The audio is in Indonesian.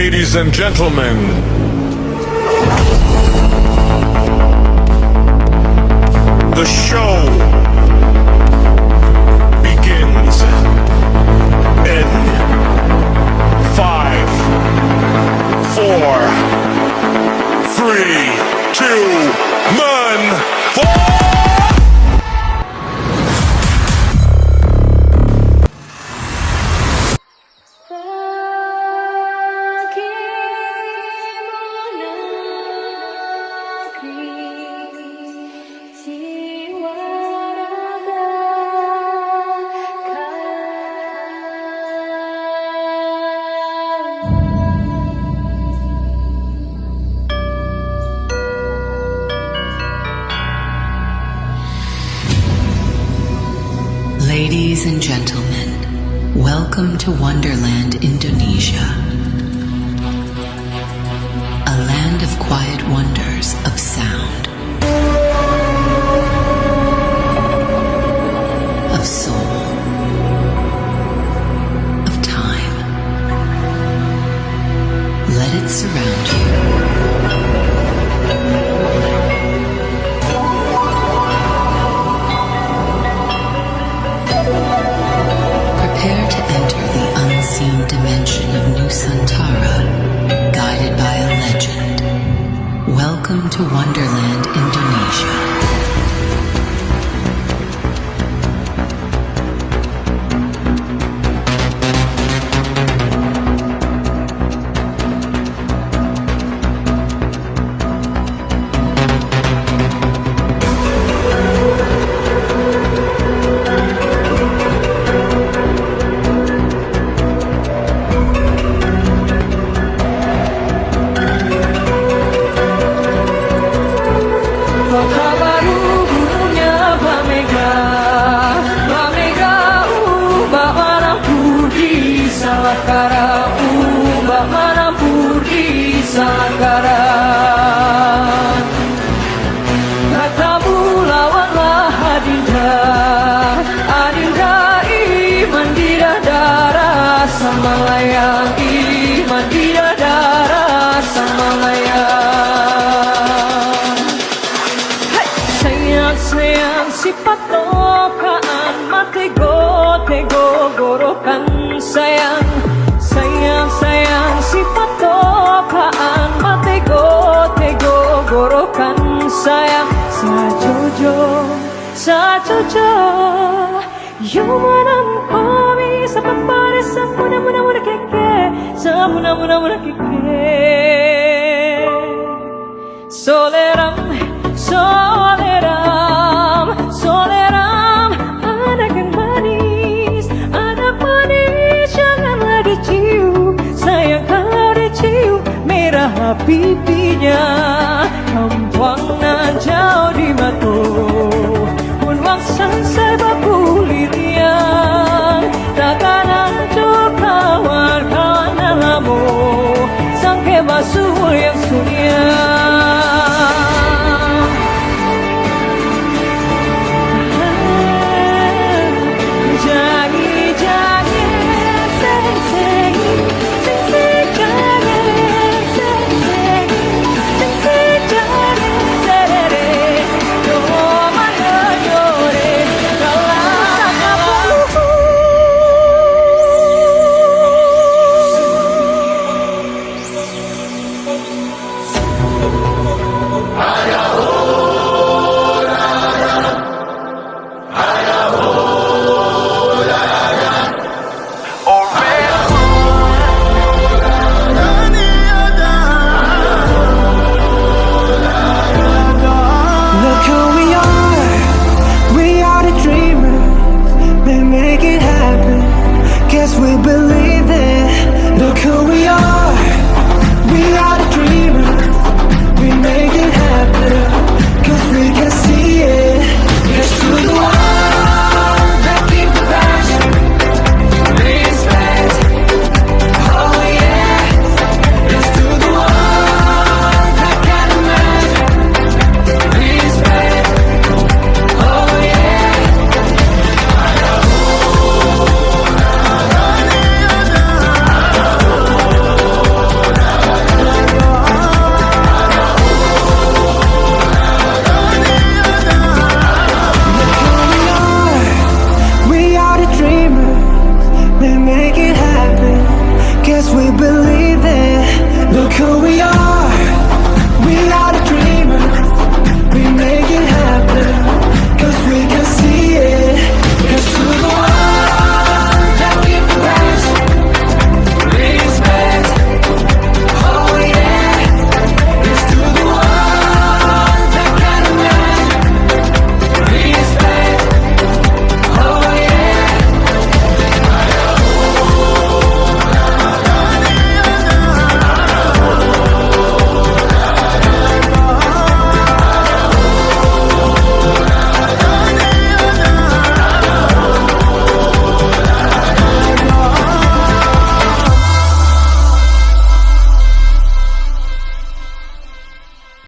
Ladies and gentlemen, the show begins in 5, 4, 3, 2, 1, 4. Ladies and gentlemen, welcome to Wonderland, Indonesia. A land of quiet wonders of sound, of soul, of time. Let it surround you. Prepare to enter the unseen dimension of Nusantara, guided by a legend. Welcome to Wonderland, Indonesia. Katamu lawanlah Adinda iman di darah sama layang, iman di darah sama layang. Sayang sifat tokaan matego gorokan sayang sifat tokaan matego gorokan sayang sajojo yo manamkomi sapapare samuna keke soleram anak yang manis janganlah dicium sayang kalau dicium merah pipinya kampang nan jauh di mata pun wang sang